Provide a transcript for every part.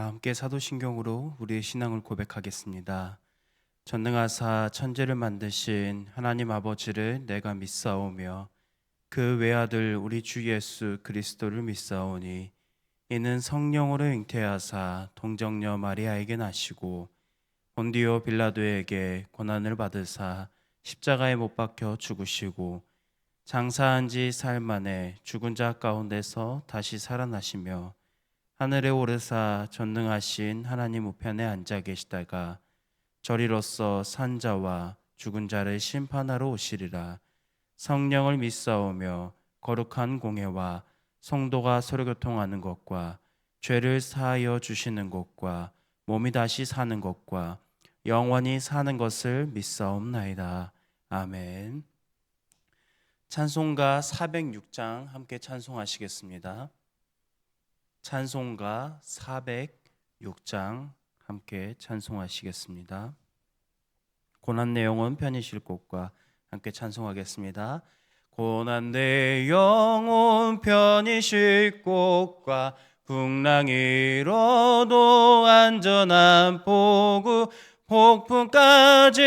다 함께 사도신경으로 우리의 신앙을 고백하겠습니다. 전능하사 천지를 만드신 하나님 아버지를 내가 믿사오며 그 외아들 우리 주 예수 그리스도를 믿사오니 이는 성령으로 잉태하사 동정녀 마리아에게 나시고 본디오 빌라도에게 고난을 받으사 십자가에 못 박혀 죽으시고 장사한 지 사흘 만에 죽은 자 가운데서 다시 살아나시며 하늘에 오르사 전능하신 하나님 우편에 앉아 계시다가 저리로서 산 자와 죽은 자를 심판하러 오시리라. 성령을 믿사오며 거룩한 공회와 성도가 서로 교통하는 것과 죄를 사하여 주시는 것과 몸이 다시 사는 것과 영원히 사는 것을 믿사옵나이다. 아멘. 찬송가 406장 함께 찬송하시겠습니다. 찬송가 406장 함께 찬송하시겠습니다. 고난 내 영혼 편히 쉴 곳과 함께 찬송하겠습니다. 고난 내 영혼 편히 쉴 곳과 풍랑 일어도 안전한 포구 폭풍까지도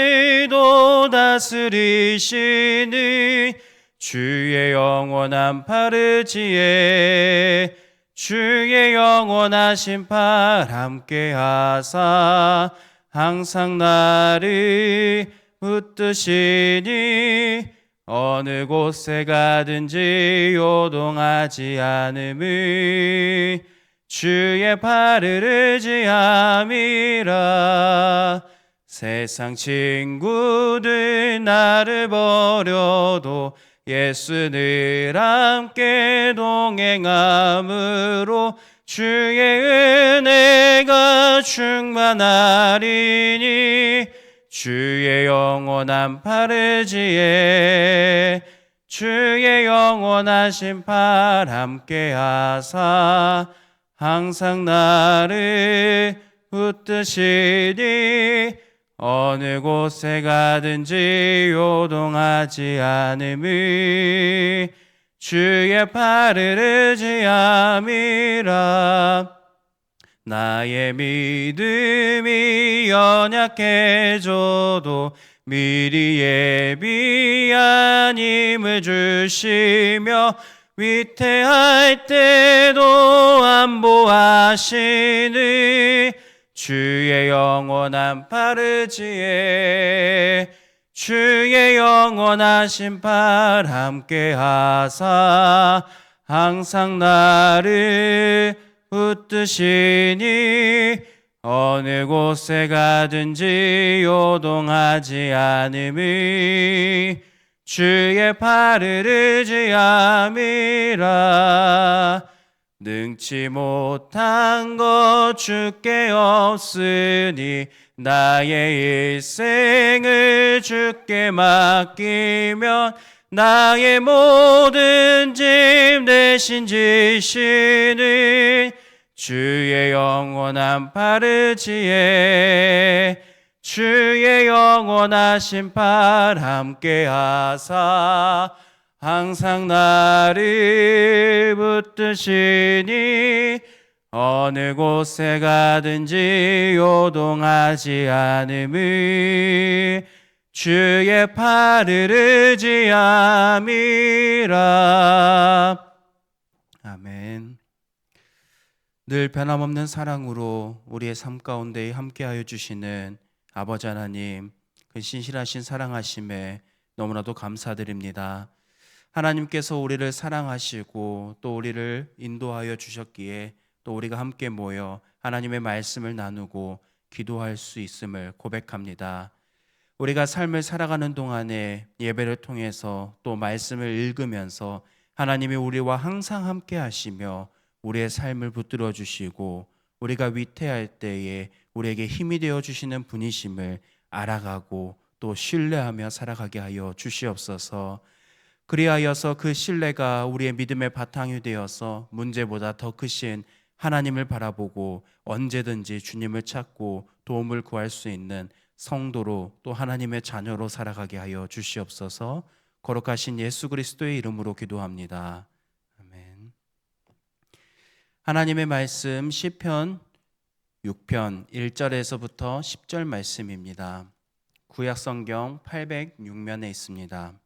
다스리시니 주의 영원한 파르지에 주의 영원하신 팔 함께하사 항상 나를 붙드시니 어느 곳에 가든지 요동하지 않음을 주의 팔을 의지함이라. 세상 친구들 나를 버려도 예수 늘 함께 동행함으로 주의 은혜가 충만하리니 주의 영원한 파르지에 주의 영원하신 팔 함께하사 항상 나를 붙드시니 어느 곳에 가든지 요동하지 않음을 주의 팔을 의지함이라. 나의 믿음이 연약해져도 미리 예비한 힘을 주시며 위태할 때도 안보하시는 주의 영원한 파르지에 주의 영원하신 팔 함께하사 항상 나를 붙드시니 어느 곳에 가든지 요동하지 않음을 주의 팔을 의지함이라. 능치 못한 것 주께 없으니 나의 일생을 주께 맡기면 나의 모든 짐 대신 지시는 주의 영원한 파르지에 주의 영원하신 팔 함께하사 항상 나를 붙드시니 어느 곳에 가든지 요동하지 않음을 주의 팔을 의지함이라. 아멘. 늘 변함없는 사랑으로 우리의 삶 가운데 함께하여 주시는 아버지 하나님, 그 신실하신 사랑하심에 너무나도 감사드립니다. 하나님께서 우리를 사랑하시고 또 우리를 인도하여 주셨기에 또 우리가 함께 모여 하나님의 말씀을 나누고 기도할 수 있음을 고백합니다. 우리가 삶을 살아가는 동안에 예배를 통해서 또 말씀을 읽으면서 하나님이 우리와 항상 함께 하시며 우리의 삶을 붙들어 주시고 우리가 위태할 때에 우리에게 힘이 되어 주시는 분이심을 알아가고 또 신뢰하며 살아가게 하여 주시옵소서. 그리하여서 그 신뢰가 우리의 믿음의 바탕이 되어서 문제보다 더 크신 하나님을 바라보고 언제든지 주님을 찾고 도움을 구할 수 있는 성도로 또 하나님의 자녀로 살아가게 하여 주시옵소서. 거룩하신 예수 그리스도의 이름으로 기도합니다. 아멘. 하나님의 말씀 시편 6편 1절에서부터 10절 말씀입니다. 구약성경 806면에 있습니다.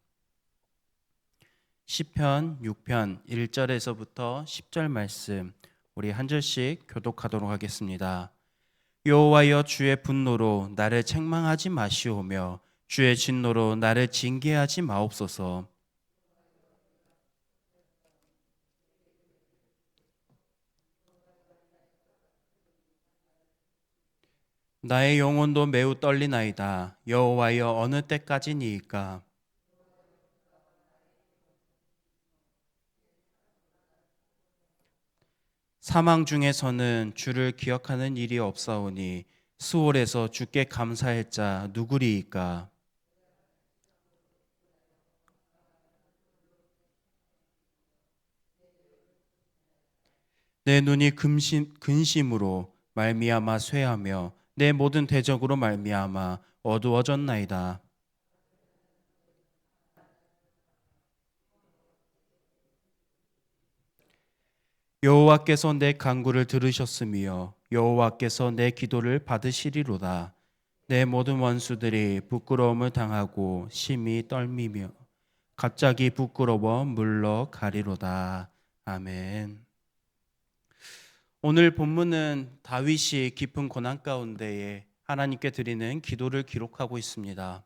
시편 6편 1절에서부터 10절 말씀 우리 한 절씩 교독하도록 하겠습니다. 여호와여, 주의 분노로 나를 책망하지 마시오며 주의 진노로 나를 징계하지 마옵소서. 나의 영혼도 매우 떨리나이다. 여호와여, 어느 때까지니이까? 사망 중에서는 주를 기억하는 일이 없사오니 수월에서 주께 감사할 자 누구리이까? 내 눈이 근심으로 말미암아 쇠하며 내 모든 대적으로 말미암아 어두워졌나이다. 여호와께서 내 간구를 들으셨으며 여호와께서 내 기도를 받으시리로다. 내 모든 원수들이 부끄러움을 당하고 심히 떨미며 갑자기 부끄러워 물러가리로다. 아멘. 오늘 본문은 다윗이 깊은 고난 가운데에 하나님께 드리는 기도를 기록하고 있습니다.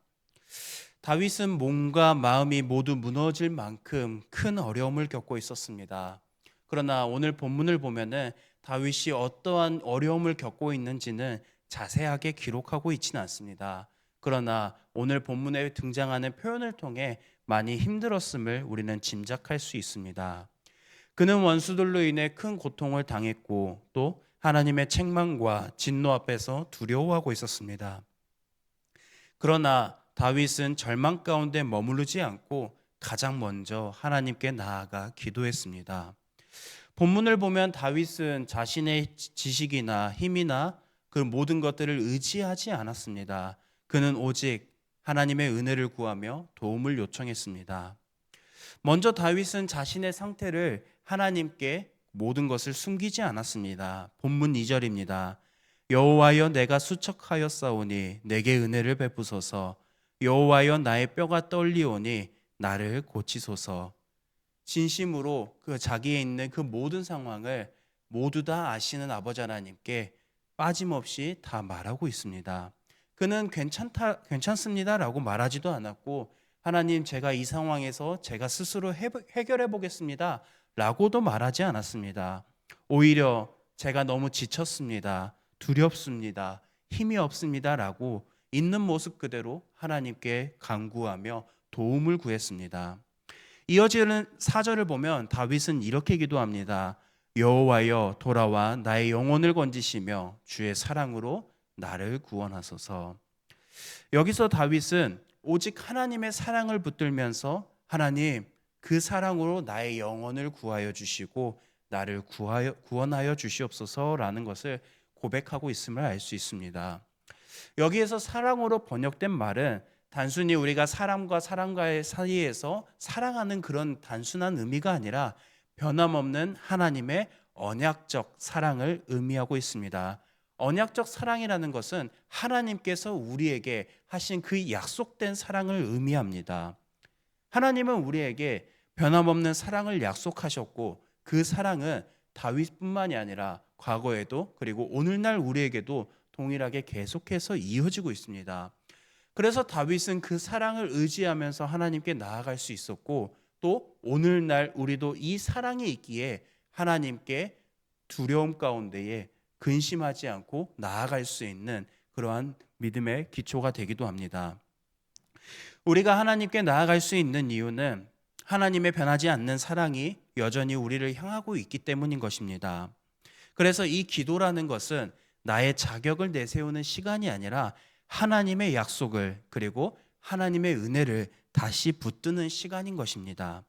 다윗은 몸과 마음이 모두 무너질 만큼 큰 어려움을 겪고 있었습니다. 그러나 오늘 본문을 보면은 다윗이 어떠한 어려움을 겪고 있는지는 자세하게 기록하고 있지는 않습니다. 그러나 오늘 본문에 등장하는 표현을 통해 많이 힘들었음을 우리는 짐작할 수 있습니다. 그는 원수들로 인해 큰 고통을 당했고 또 하나님의 책망과 진노 앞에서 두려워하고 있었습니다. 그러나 다윗은 절망 가운데 머무르지 않고 가장 먼저 하나님께 나아가 기도했습니다. 본문을 보면 다윗은 자신의 지식이나 힘이나 그 모든 것들을 의지하지 않았습니다. 그는 오직 하나님의 은혜를 구하며 도움을 요청했습니다. 먼저 다윗은 자신의 상태를 하나님께 모든 것을 숨기지 않았습니다. 본문 2절입니다. 여호와여, 내가 수척하였사오니 내게 은혜를 베푸소서. 여호와여, 나의 뼈가 떨리오니 나를 고치소서. 진심으로 그 자기에 있는 그 모든 상황을 모두 다 아시는 아버지 하나님께 빠짐없이 다 말하고 있습니다. 그는 괜찮습니다라고 말하지도 않았고, 하나님, 제가 이 상황에서 제가 스스로 해결해 보겠습니다 라고도 말하지 않았습니다. 오히려 제가 너무 지쳤습니다, 두렵습니다, 힘이 없습니다 라고 있는 모습 그대로 하나님께 간구하며 도움을 구했습니다. 이어지는 4절을 보면 다윗은 이렇게 기도합니다. 여호와여, 돌아와 나의 영혼을 건지시며 주의 사랑으로 나를 구원하소서. 여기서 다윗은 오직 하나님의 사랑을 붙들면서 하나님, 그 사랑으로 나의 영혼을 구하여 주시고 나를 구원하여 주시옵소서라는 것을 고백하고 있음을 알 수 있습니다. 여기에서 사랑으로 번역된 말은 단순히 우리가 사람과 사람과의 사이에서 사랑하는 그런 단순한 의미가 아니라 변함없는 하나님의 언약적 사랑을 의미하고 있습니다. 언약적 사랑이라는 것은 하나님께서 우리에게 하신 그 약속된 사랑을 의미합니다. 하나님은 우리에게 변함없는 사랑을 약속하셨고 그 사랑은 다윗뿐만이 아니라 과거에도 그리고 오늘날 우리에게도 동일하게 계속해서 이어지고 있습니다. 그래서 다윗은 그 사랑을 의지하면서 하나님께 나아갈 수 있었고 또 오늘날 우리도 이 사랑이 있기에 하나님께 두려움 가운데에 근심하지 않고 나아갈 수 있는 그러한 믿음의 기초가 되기도 합니다. 우리가 하나님께 나아갈 수 있는 이유는 하나님의 변하지 않는 사랑이 여전히 우리를 향하고 있기 때문인 것입니다. 그래서 이 기도라는 것은 나의 자격을 내세우는 시간이 아니라 하나님의 약속을 그리고 하나님의 은혜를 다시 붙드는 시간인 것입니다.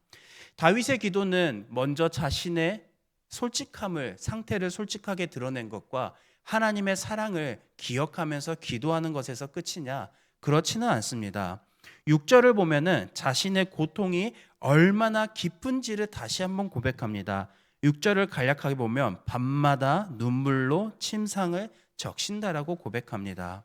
다윗의 기도는 먼저 자신의 솔직함을, 상태를 솔직하게 드러낸 것과 하나님의 사랑을 기억하면서 기도하는 것에서 끝이냐? 그렇지는 않습니다. 6절을 보면은 자신의 고통이 얼마나 깊은지를 다시 한번 고백합니다. 6절을 간략하게 보면 밤마다 눈물로 침상을 적신다라고 고백합니다.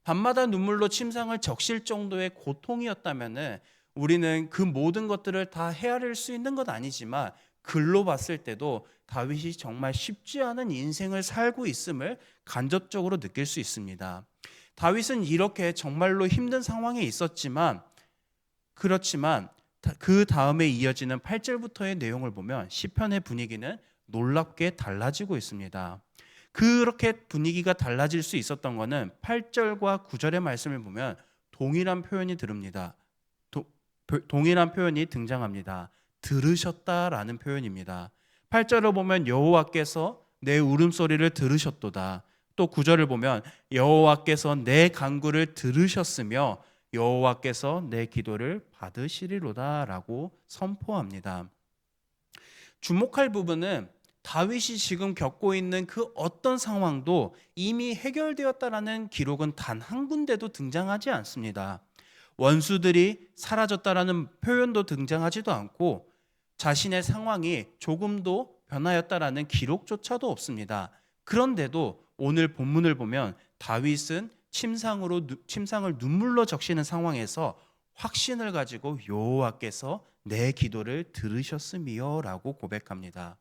밤마다 눈물로 침상을 적실 정도의 고통이었다면 우리는 그 모든 것들을 다 헤아릴 수 있는 건 아니지만 글로 봤을 때도 다윗이 정말 쉽지 않은 인생을 살고 있음을 간접적으로 느낄 수 있습니다. 다윗은 이렇게 정말로 힘든 상황에 있었지만 그렇지만 그 다음에 이어지는 8절부터의 내용을 보면 시편의 분위기는 놀랍게 달라지고 있습니다. 그렇게 분위기가 달라질 수 있었던 것은 8절과 9절의 말씀을 보면 동일한 표현이 동일한 표현이 등장합니다. 들으셨다라는 표현입니다. 8절을 보면 여호와께서 내 울음소리를 들으셨도다. 또 9절을 보면 여호와께서 내 간구를 들으셨으며 여호와께서 내 기도를 받으시리로다라고 선포합니다. 주목할 부분은 다윗이 지금 겪고 있는 그 어떤 상황도 이미 해결되었다라는 기록은 단 한 군데도 등장하지 않습니다. 원수들이 사라졌다라는 표현도 등장하지도 않고 자신의 상황이 조금도 변하였다라는 기록조차도 없습니다. 그런데도 오늘 본문을 보면 다윗은 침상을 눈물로 적시는 상황에서 확신을 가지고 여호와께서 내 기도를 들으셨음이요라고 고백합니다.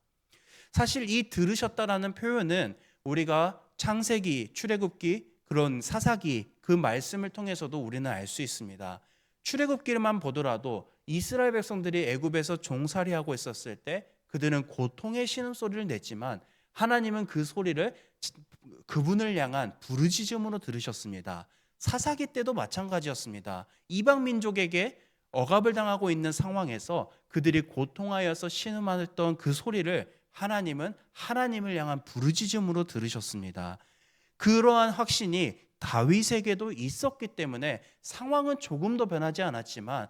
사실 이 들으셨다라는 표현은 우리가 창세기, 출애굽기, 그런 사사기 그 말씀을 통해서도 우리는 알 수 있습니다. 출애굽기만 보더라도 이스라엘 백성들이 애굽에서 종살이하고 있었을 때 그들은 고통의 신음소리를 냈지만 하나님은 그 소리를 그분을 향한 부르짖음으로 들으셨습니다. 사사기 때도 마찬가지였습니다. 이방 민족에게 억압을 당하고 있는 상황에서 그들이 고통하여서 신음하던 그 소리를 하나님은 하나님을 향한 부르짖음으로 들으셨습니다. 그러한 확신이 다윗에게도 있었기 때문에 상황은 조금도 변하지 않았지만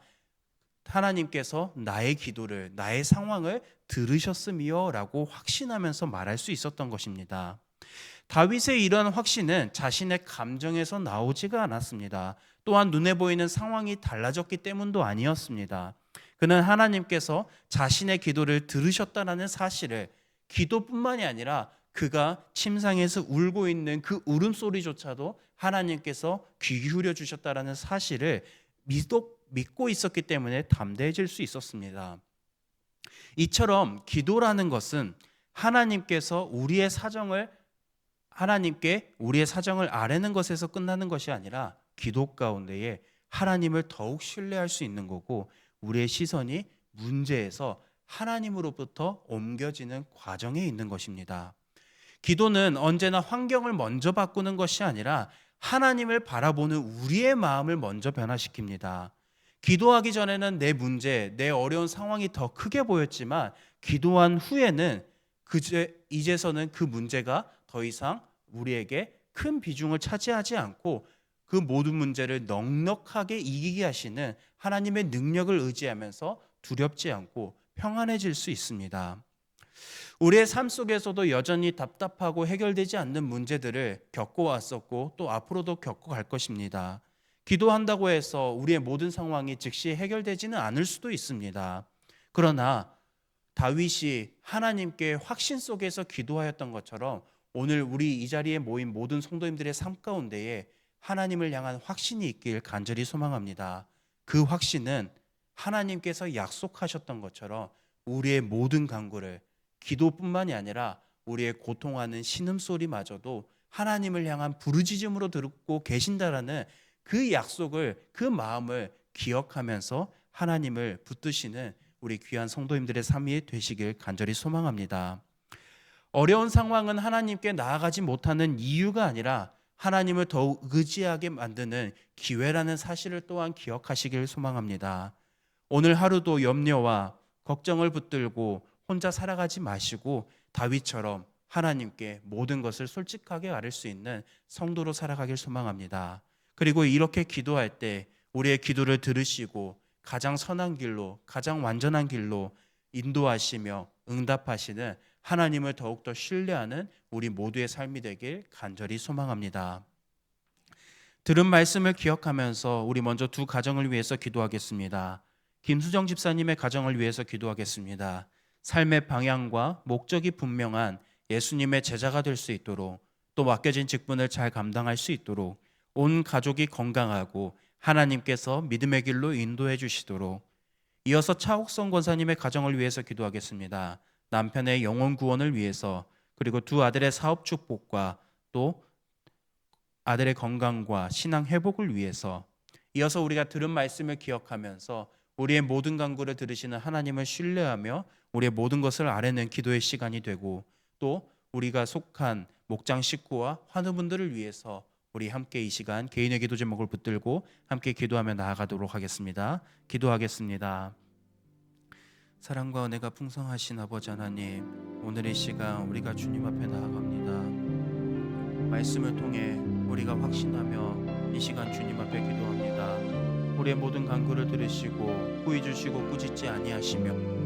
하나님께서 나의 기도를, 나의 상황을 들으셨음이요라고 확신하면서 말할 수 있었던 것입니다. 다윗의 이러한 확신은 자신의 감정에서 나오지가 않았습니다. 또한 눈에 보이는 상황이 달라졌기 때문도 아니었습니다. 그는 하나님께서 자신의 기도를 들으셨다는 사실을 기도뿐만이 아니라 그가 침상에서 울고 있는 그 울음소리조차도 하나님께서 귀 기울여 주셨다는 사실을 믿고 있었기 때문에 담대해질 수 있었습니다. 이처럼 기도라는 것은 하나님께서 하나님께 우리의 사정을 아뢰는 것에서 끝나는 것이 아니라 기도 가운데에 하나님을 더욱 신뢰할 수 있는 거고 우리의 시선이 문제에서 하나님으로부터 옮겨지는 과정에 있는 것입니다. 기도는 언제나 환경을 먼저 바꾸는 것이 아니라 하나님을 바라보는 우리의 마음을 먼저 변화시킵니다. 기도하기 전에는 내 문제, 내 어려운 상황이 더 크게 보였지만 기도한 후에는 이제서는 그 문제가 더 이상 우리에게 큰 비중을 차지하지 않고 그 모든 문제를 넉넉하게 이기게 하시는 하나님의 능력을 의지하면서 두렵지 않고 평안해질 수 있습니다. 우리의 삶 속에서도 여전히 답답하고 해결되지 않는 문제들을 겪어왔었고 또 앞으로도 겪어갈 것입니다. 기도한다고 해서 우리의 모든 상황이 즉시 해결되지는 않을 수도 있습니다. 그러나 다윗이 하나님께 확신 속에서 기도하였던 것처럼 오늘 우리 이 자리에 모인 모든 성도님들의 삶 가운데에 하나님을 향한 확신이 있길 간절히 소망합니다. 그 확신은 하나님께서 약속하셨던 것처럼 우리의 모든 간구를 기도뿐만이 아니라 우리의 고통하는 신음소리마저도 하나님을 향한 부르짖음으로 듣고 계신다라는 그 약속을, 그 마음을 기억하면서 하나님을 붙드시는 우리 귀한 성도님들의 삶이 되시길 간절히 소망합니다. 어려운 상황은 하나님께 나아가지 못하는 이유가 아니라 하나님을 더욱 의지하게 만드는 기회라는 사실을 또한 기억하시길 소망합니다. 오늘 하루도 염려와 걱정을 붙들고 혼자 살아가지 마시고 다윗처럼 하나님께 모든 것을 솔직하게 아뢰 수 있는 성도로 살아가길 소망합니다. 그리고 이렇게 기도할 때 우리의 기도를 들으시고 가장 선한 길로, 가장 완전한 길로 인도하시며 응답하시는 하나님을 더욱더 신뢰하는 우리 모두의 삶이 되길 간절히 소망합니다. 들은 말씀을 기억하면서 우리 먼저 두 가정을 위해서 기도하겠습니다. 김수정 집사님의 가정을 위해서 기도하겠습니다. 삶의 방향과 목적이 분명한 예수님의 제자가 될 수 있도록 또 맡겨진 직분을 잘 감당할 수 있도록 온 가족이 건강하고 하나님께서 믿음의 길로 인도해 주시도록, 이어서 차옥성 권사님의 가정을 위해서 기도하겠습니다. 남편의 영혼 구원을 위해서, 그리고 두 아들의 사업 축복과 또 아들의 건강과 신앙 회복을 위해서, 이어서 우리가 들은 말씀을 기억하면서 우리의 모든 간구를 들으시는 하나님을 신뢰하며 우리의 모든 것을 아뢰는 기도의 시간이 되고, 또 우리가 속한 목장 식구와 환우분들을 위해서 우리 함께 이 시간 개인의 기도 제목을 붙들고 함께 기도하며 나아가도록 하겠습니다. 기도하겠습니다. 사랑과 은혜가 풍성하신 아버지 하나님, 오늘 이 시간 우리가 주님 앞에 나아갑니다. 말씀을 통해 우리가 확신하며 이 시간 주님 앞에 기도합니다. 우리의 모든 간구를 들으시고 후회 주시고 꾸짖지 아니하시며